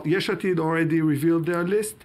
Yesh Atid already revealed their list.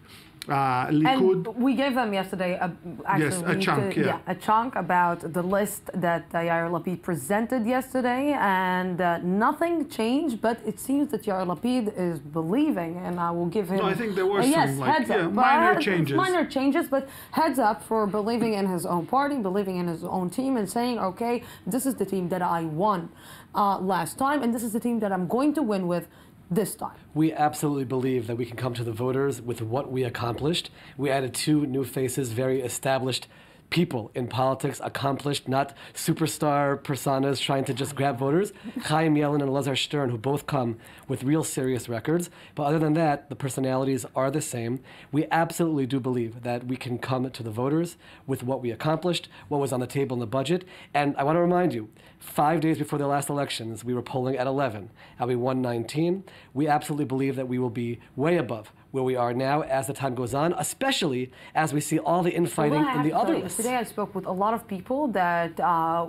Likud. And we gave them yesterday a chunk about the list that Yair Lapid presented yesterday, and nothing changed, but it seems that Yair Lapid is believing, and I will give him... No, I think there were some minor changes. Minor changes, but heads up for believing in his own party, believing in his own team, and saying, okay, this is the team that I won last time, and this is the team that I'm going to win with this time. We absolutely believe that we can come to the voters with what we accomplished. We added 2 new faces, very established people in politics, accomplished, not superstar personas trying to just grab voters. Chaim Yellen and Elazar Stern, who both come with real serious records. But other than that, the personalities are the same. We absolutely do believe that we can come to the voters with what we accomplished, what was on the table in the budget. And I want to remind you, 5 days before the last elections, we were polling at 11, and we won 19. We absolutely believe that we will be way above where we are now as the time goes on, especially as we see all the infighting in the other lists. Today I spoke with a lot of people that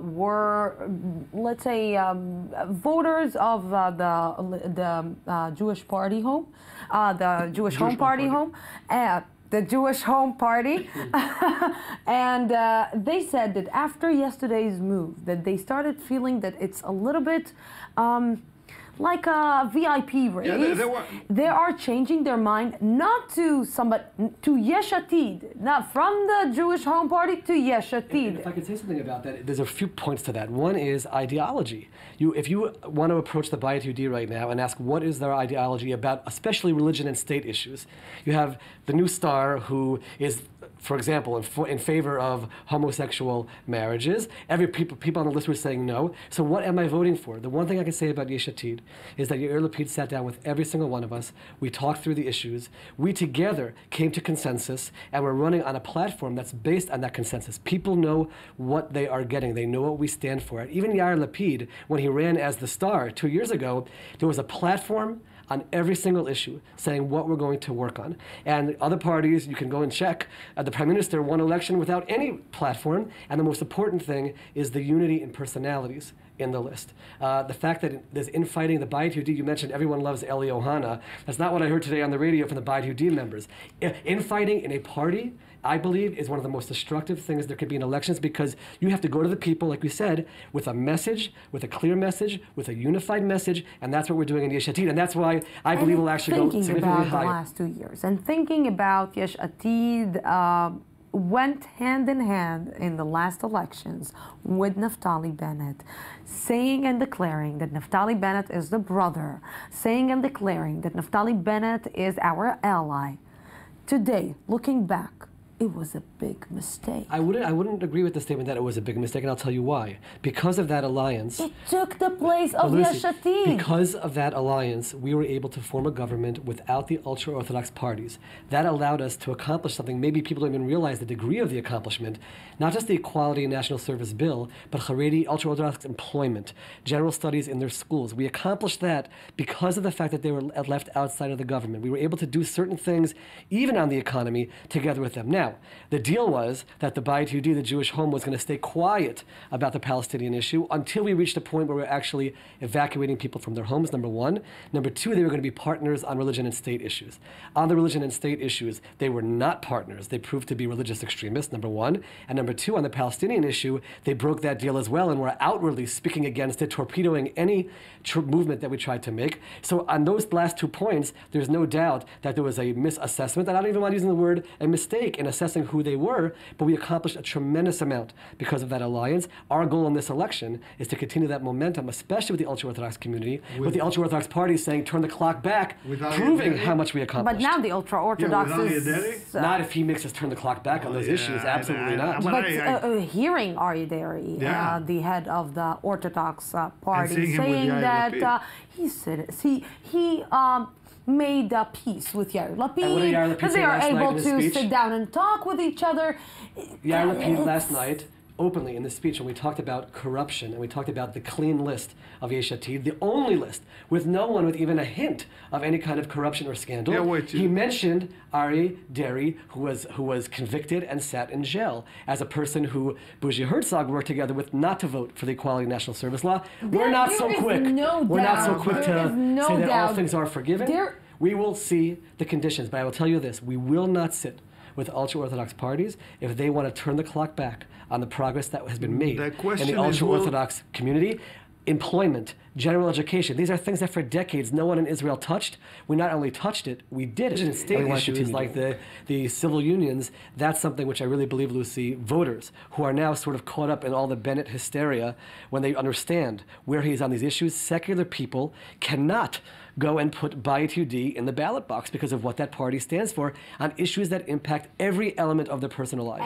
were, let's say, voters of the Jewish Party Home, the Jewish Home Party Home. The Jewish Home Party, and they said that after yesterday's move, that they started feeling that it's a little bit like a VIP race. Yeah, they are changing their mind, not to somebody, to Yesh Atid, not from the Jewish Home Party to Yesh Atid. And if I could say something about that, there's a few points to that. One is ideology. If you want to approach the Bayit Yehudi right now and ask what is their ideology about, especially religion and state issues, you have the new star who is, for example, in favor of homosexual marriages. People on the list were saying no. So what am I voting for? The one thing I can say about Yesh Atid is that Yair Lapid sat down with every single one of us. We talked through the issues. We together came to consensus, and we're running on a platform that's based on that consensus. People know what they are getting. They know what we stand for. Even Yair Lapid, when he ran as the star 2 years ago, there was a platform on every single issue, saying what we're going to work on. And other parties, you can go and check, the Prime Minister won election without any platform, and the most important thing is the unity in personalities in the list. The fact that there's infighting, the Bayit Yehudi, you mentioned everyone loves Eli Ohana. That's not what I heard today on the radio from the Bayit Yehudi members. Infighting in a party, I believe, is one of the most destructive things there could be in elections, because you have to go to the people, like we said, with a message, with a clear message, with a unified message, and that's what we're doing in Yesh Atid, and that's why I believe we'll actually go significantly higher. Thinking about the last 2 years, and thinking about Yesh Atid, went hand in hand in the last elections with Naftali Bennett, saying and declaring that Naftali Bennett is the brother, saying and declaring that Naftali Bennett is our ally. Today, looking back, it was a big mistake. I wouldn't agree with the statement that it was a big mistake, and I'll tell you why. Because of that alliance... It took the place of Yesh Atid. Because of that alliance, we were able to form a government without the ultra-Orthodox parties. That allowed us to accomplish something. Maybe people don't even realize the degree of the accomplishment. Not just the Equality and National Service Bill, but Haredi, ultra-Orthodox employment, general studies in their schools. We accomplished that because of the fact that they were left outside of the government. We were able to do certain things, even on the economy, together with them. Now, the deal was that the Bayit Yehudi, the Jewish Home, was going to stay quiet about the Palestinian issue until we reached a point where we were actually evacuating people from their homes, number one. Number two, they were going to be partners on religion and state issues. On the religion and state issues, they were not partners. They proved to be religious extremists, number one. And number two, on the Palestinian issue, they broke that deal as well and were outwardly speaking against it, torpedoing any movement that we tried to make. So on those last 2 points, there's no doubt that there was a misassessment, and I don't even mind using the word a mistake in assessing who they were, but we accomplished a tremendous amount because of that alliance. Our goal in this election is to continue that momentum, especially with the ultra-Orthodox community, with the ultra-Orthodox party saying turn the clock back, proving how much we accomplished. But now the ultra-Orthodox is... not if he makes us turn the clock back on those issues, absolutely not. But hearing Aryeh Deri, the head of the Orthodox party, saying that he made a peace with Yair Lapid, because they are able to sit down and talk with each other. Yair Lapid last night, openly in the speech, when we talked about corruption and we talked about the clean list of Yesh Atid, the only list with no one with even a hint of any kind of corruption or scandal, he mentioned Aryeh Deri, who was convicted and sat in jail as a person who Bougie Herzog worked together with not to vote for the Equality and National Service Law. We're not so quick. No We're doubt. not so quick to say that all things are forgiven. We will see the conditions, but I will tell you this, we will not sit with ultra-Orthodox parties if they want to turn the clock back on the progress that has been made in the ultra-Orthodox community. Employment, general education, these are things that for decades no one in Israel touched. We not only touched it, we did it. State issues like the civil unions, that's something which I really believe, Lucy, voters who are now sort of caught up in all the Bennett hysteria, when they understand where he is on these issues, secular people cannot go and put Bayit Yehudi in the ballot box because of what that party stands for on issues that impact every element of their personal life.